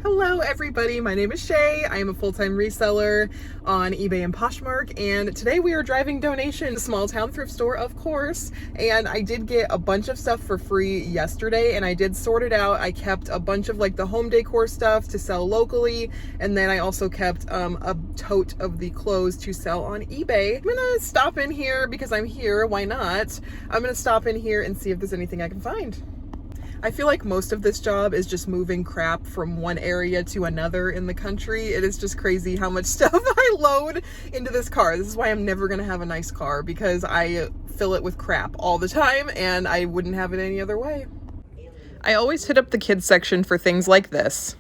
Hello everybody, my name is Shay. I am a full-time reseller on eBay and Poshmark, and today we are driving donation to small town thrift store, of course. And I did get a bunch of stuff for free yesterday, and I did sort it out. I kept a bunch of like the home decor stuff to sell locally, and then I also kept a tote of the clothes to sell on eBay. I'm gonna stop in here because I'm here, why not? I'm gonna stop in here and see if there's anything I can find. I feel like most of this job is just moving crap from one area to another in the country. It is just crazy how much stuff I load into this car. This is why I'm never gonna have a nice car, because I fill it with crap all the time and I wouldn't have it any other way. I always hit up the kids section for things like this.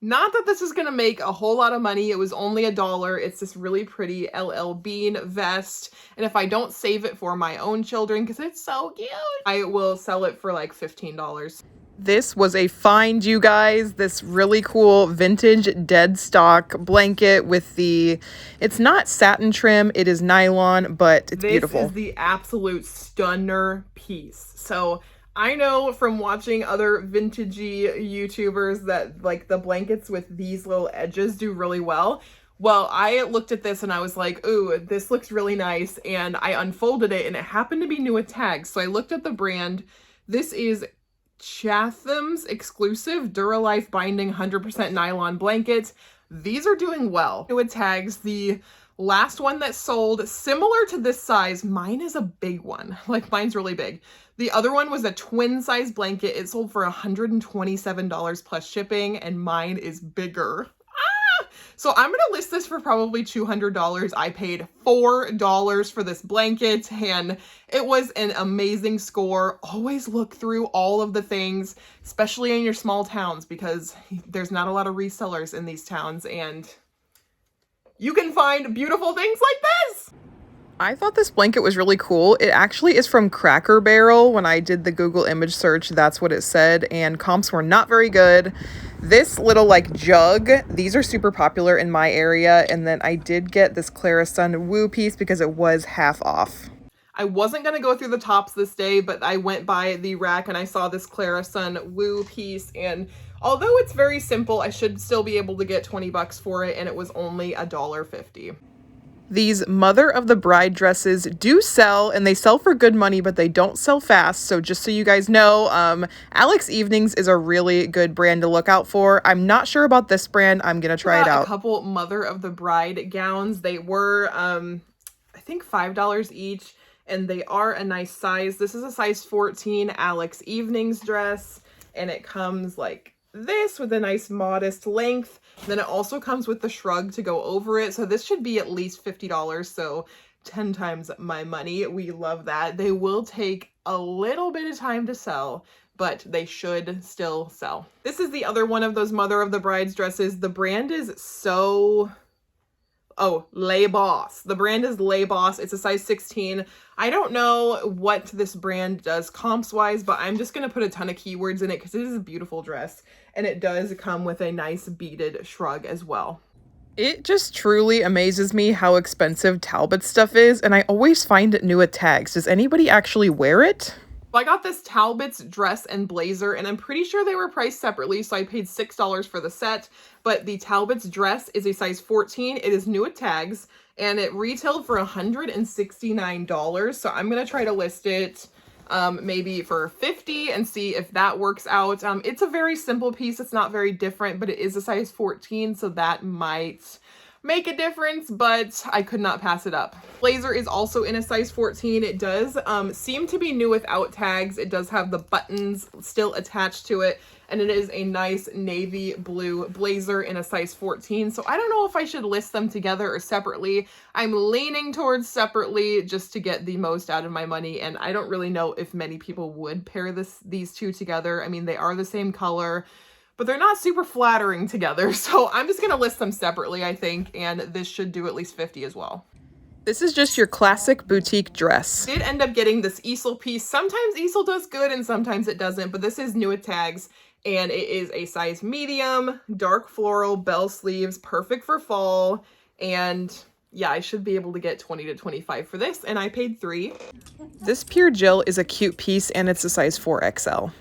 Not that this is gonna make a whole lot of money. It was only $1. It's this really pretty LL Bean vest. And if I don't save it for my own children, because it's so cute, I will sell it for like $15. This was a find, you guys. This really cool vintage dead stock blanket with it's not satin trim, it is nylon, but it's beautiful. This is the absolute stunner piece. So I know from watching other vintagey YouTubers that like the blankets with these little edges do really well. Well, I looked at this and I was like, ooh, this looks really nice. And I unfolded it and it happened to be new with tags. So I looked at the brand. This is Chatham's exclusive Duralife binding 100% nylon blankets. These are doing well. New with tags. The last one that sold, similar to this size, mine is a big one. Like mine's really big. The other one was a twin size blanket. It sold for $127 plus shipping, and mine is bigger. So I'm gonna list this for probably $200. I paid $4 for this blanket, and it was an amazing score. Always look through all of the things, especially in your small towns, because there's not a lot of resellers in these towns, and you can find beautiful things like this. I thought this blanket was really cool. It actually is from Cracker Barrel. When I did the Google image search, that's what it said, and comps were not very good. This little like jug, these are super popular in my area, and then I did get this Clara Sun Woo piece because it was half off. I wasn't going to go through the tops this day, but I went by the rack and I saw this Clara Sun Woo piece, and although it's very simple, I should still be able to get 20 bucks for it, and it was only $1.50. These mother of the bride dresses do sell, and they sell for good money, but they don't sell fast. So just so you guys know, Alex Evenings is a really good brand to look out for. I'm not sure about this brand. I'm going to try it out. A couple mother of the bride gowns. They were, I think $5 each, and they are a nice size. This is a size 14 Alex Evenings dress, and it comes like this with a nice modest length. Then it also comes with the shrug to go over it. So this should be at least $50. So 10 times my money. We love that. They will take a little bit of time to sell, but they should still sell. This is the other one of those mother of the bride's dresses. The brand is Les Boss. The brand is Les Boss. It's a size 16. I don't know what this brand does comps wise, but I'm just going to put a ton of keywords in it because it is a beautiful dress, and it does come with a nice beaded shrug as well. It just truly amazes me how expensive Talbot stuff is, and I always find it new at tags. Does anybody actually wear it? I got this Talbots dress and blazer, and I'm pretty sure they were priced separately, so I paid $6 for the set. But the Talbots dress is a size 14. It is new at tags, and it retailed for $169. So I'm going to try to list it maybe for $50 and see if that works out. It's a very simple piece. It's not very different, but it is a size 14, so that might make a difference, but I could not pass it up. Blazer is also in a size 14. It does seem to be new without tags. It does have the buttons still attached to it, and it is a nice navy blue blazer in a size 14. So I don't know if I should list them together or separately. I'm leaning towards separately just to get the most out of my money, and I don't really know if many people would pair these two together. I mean, they are the same color, but they're not super flattering together. So I'm just going to list them separately, I think, and this should do at least $50 as well. This is just your classic boutique dress. I did end up getting this easel piece. Sometimes easel does good and sometimes it doesn't, but this is new at tags, and it is a size medium, dark floral, bell sleeves, perfect for fall, and yeah, I should be able to get 20 to 25 for this, and I paid $3. This pure Jill is a cute piece, and it's a size 4XL.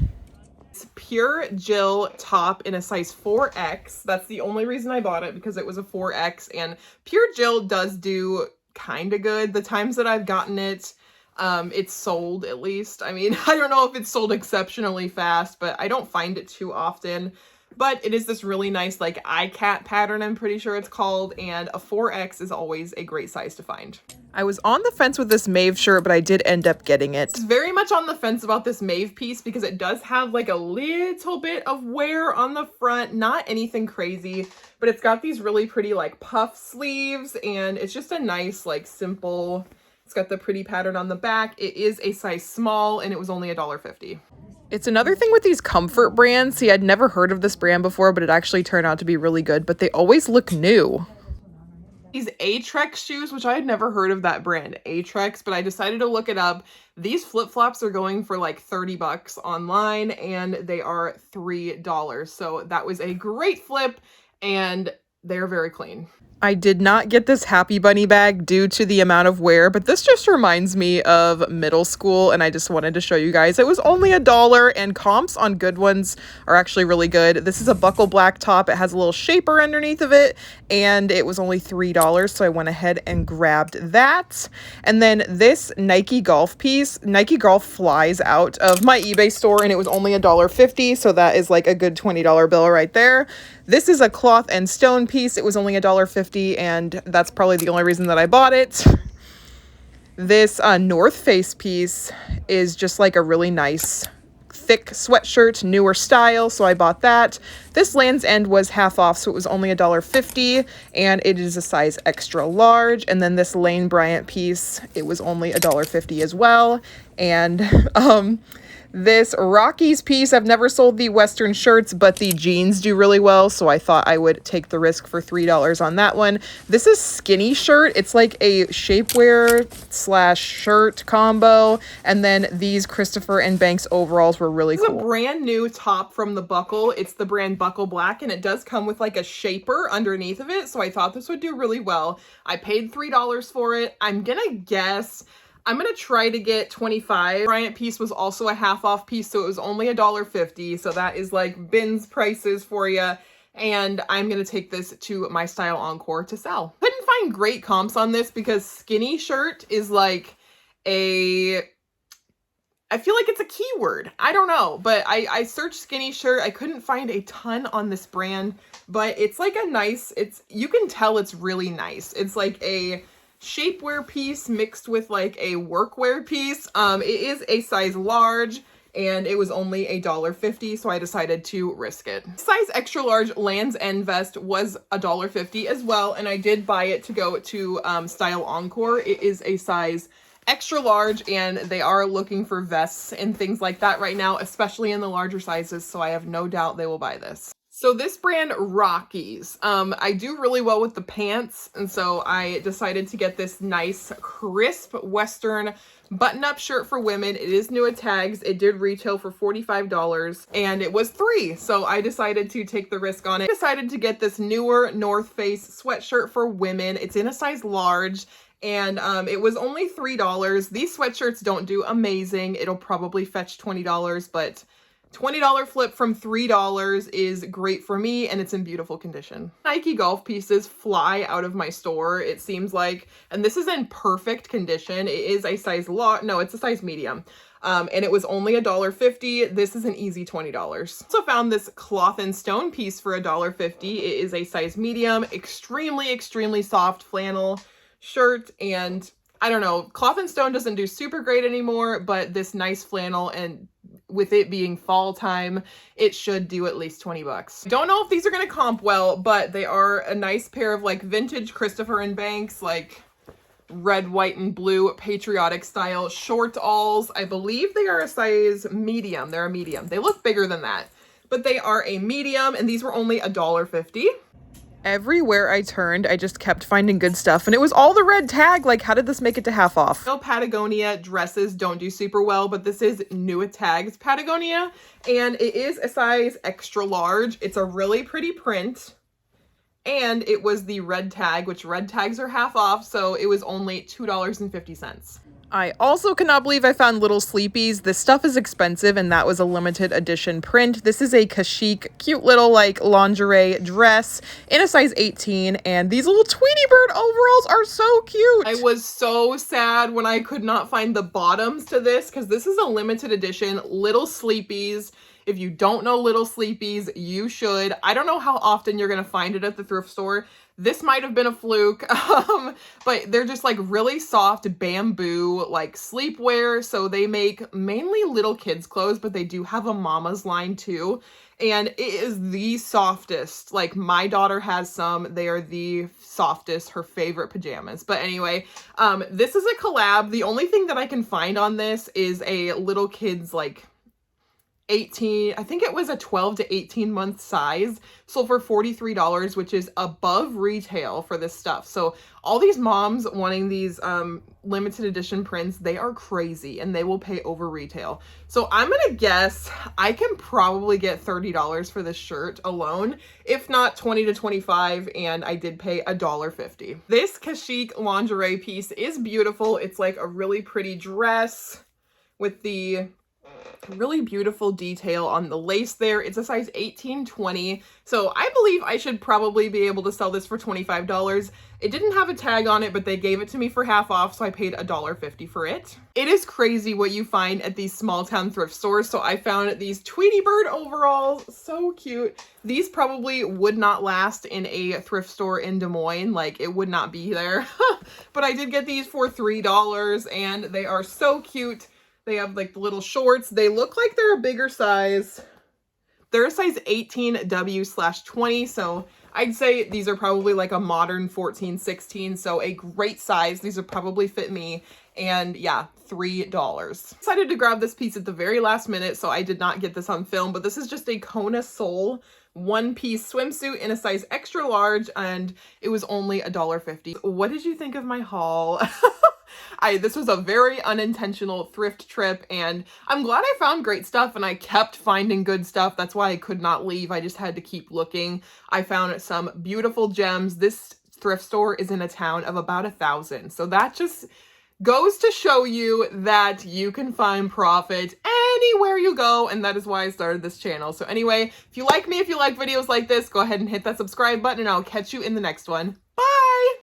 This Pure Jill top in a size 4X. That's the only reason I bought it, because it was a 4X, and Pure Jill does do kind of good. The times that I've gotten it, it's sold at least. I mean, I don't know if it's sold exceptionally fast, but I don't find it too often. But it is this really nice, like, eye cat pattern, I'm pretty sure it's called, and a 4X is always a great size to find. I was on the fence with this Maeve shirt, but I did end up getting it. Very much on the fence about this Maeve piece because it does have like a little bit of wear on the front, not anything crazy, but it's got these really pretty like puff sleeves, and it's just a nice, like, simple, it's got the pretty pattern on the back. It is a size small, and it was only $1.50. It's another thing with these comfort brands. See, I'd never heard of this brand before, but it actually turned out to be really good, but they always look new. These Atrex shoes, which I had never heard of that brand, Atrex, but I decided to look it up. These flip-flops are going for like 30 bucks online, and they are $3. So that was a great flip, and they're very clean. I did not get this Happy Bunny bag due to the amount of wear, but this just reminds me of middle school, and I just wanted to show you guys. It was only $1, and comps on good ones are actually really good. This is a buckle black top. It has a little shaper underneath of it, and it was only $3, so I went ahead and grabbed that. And then this Nike Golf piece, Nike Golf flies out of my eBay store, and it was only $1.50, so that is like a good $20 bill right there. This is a cloth and stone piece. It was only $1.50, and that's probably the only reason that I bought it. This North Face piece is just like a really nice thick sweatshirt, newer style, so I bought that. This Land's End was half off, so it was only $1.50, and it is a size extra large. And then this Lane Bryant piece, it was only $1.50 as well. And this Rockies piece, I've never sold the Western shirts, but the jeans do really well, so I thought I would take the risk for $3 on that one. This is Skinny Shirt. It's like a shapewear slash shirt combo, and then these Christopher and Banks overalls were really cool. This is a brand new top from the Buckle. It's the brand Buckle Black, and it does come with like a shaper underneath of it, so I thought this would do really well. I paid $3 for it. I'm gonna guess I'm going to try to get 25. Bryant piece was also a half off piece, so it was only $1.50. So that is like bins prices for you. And I'm going to take this to My Style Encore to sell. Couldn't find great comps on this because Skinny Shirt is like I feel like it's a keyword. I don't know, but I searched Skinny Shirt. I couldn't find a ton on this brand, but it's like a nice, you can tell it's really nice. It's like a shapewear piece mixed with like a workwear piece. It is a size large, and it was only $1.50, so I decided to risk it. Size extra large Land's End vest was $1.50 as well, and I did buy it to go to Style Encore. It is a size extra large, and they are looking for vests and things like that right now, especially in the larger sizes, so I have no doubt they will buy this. So this brand Rockies, I do really well with the pants, and so I decided to get this nice crisp Western button-up shirt for women. It is new at tags. It did retail for $45, and it was $3, so I decided to take the risk on it. I decided to get this newer North Face sweatshirt for women. It's in a size large, and it was only $3. These sweatshirts don't do amazing. It'll probably fetch $20, but $20 flip from $3 is great for me, and it's in beautiful condition. Nike golf pieces fly out of my store, it seems like, and this is in perfect condition. It is a size it's a size medium. And it was only $1.50. This is an easy $20. Also found this cloth and stone piece for $1.50. It is a size medium, extremely soft flannel shirt, and I don't know, cloth and stone doesn't do super great anymore, but this nice flannel, and with it being fall time, it should do at least 20 bucks. Don't know if these are going to comp well, but they are a nice pair of like vintage Christopher and Banks, like red, white, and blue patriotic style short alls. I believe they are a size medium. They're a medium. They look bigger than that, but they are a medium, and these were only $1.50. Everywhere I turned, I just kept finding good stuff, and it was all the red tag. Like, how did this make it to half off? No, Patagonia dresses don't do super well, but this is new at tags Patagonia, and it is a size extra large. It's a really pretty print, and it was the red tag, which red tags are half off, so it was only $2.50. I also cannot believe I found little Sleepies. This stuff is expensive and that was a limited edition print. This is a chic, cute little like lingerie dress in a size 18 and these little Tweety Bird overalls are so cute. I was so sad when I could not find the bottoms to this because this is a limited edition little Sleepies. If you don't know little Sleepies, you should. I don't know how often you're going to find it at the thrift store. This might have been a fluke, but they're just like really soft bamboo, like sleepwear. So they make mainly little kids clothes, but they do have a mama's line too. And it is the softest. Like my daughter has some, they are the softest, her favorite pajamas. But anyway, this is a collab. The only thing that I can find on this is a little kid's like 18, I think it was a 12 to 18 month size, sold for $43, which is above retail for this stuff. So all these moms wanting these limited edition prints, they are crazy and they will pay over retail. So I'm gonna guess I can probably get $30 for this shirt alone, if not 20 to 25, and I did pay $1.50. This chic lingerie piece is beautiful. It's like a really pretty dress with the really beautiful detail on the lace there. It's a size 18-20, so I believe I should probably be able to sell this for $25. It didn't have a tag on it, but they gave it to me for half off, so I paid $1.50 for it. It is crazy what you find at these small town thrift stores. So I found these Tweety Bird overalls, so cute. These probably would not last in a thrift store in Des Moines, like it would not be there. But I did get these for $3 and they are so cute. They have like the little shorts. They look like they're a bigger size. They're a size 18W/20. So I'd say these are probably like a modern 14, 16. So a great size. These would probably fit me. And yeah, $3. Decided to grab this piece at the very last minute, so I did not get this on film, but this is just a Kona sole one-piece swimsuit in a size extra large, and it was only $1.50. What did you think of my haul? This was a very unintentional thrift trip, and I'm glad I found great stuff, and I kept finding good stuff. That's why I could not leave. I just had to keep looking. I found some beautiful gems. This thrift store is in a town of about 1,000, so that just goes to show you that you can find profit anywhere you go, and that is why I started this channel. So anyway, if you like me, if you like videos like this, go ahead and hit that subscribe button, and I'll catch you in the next one. Bye!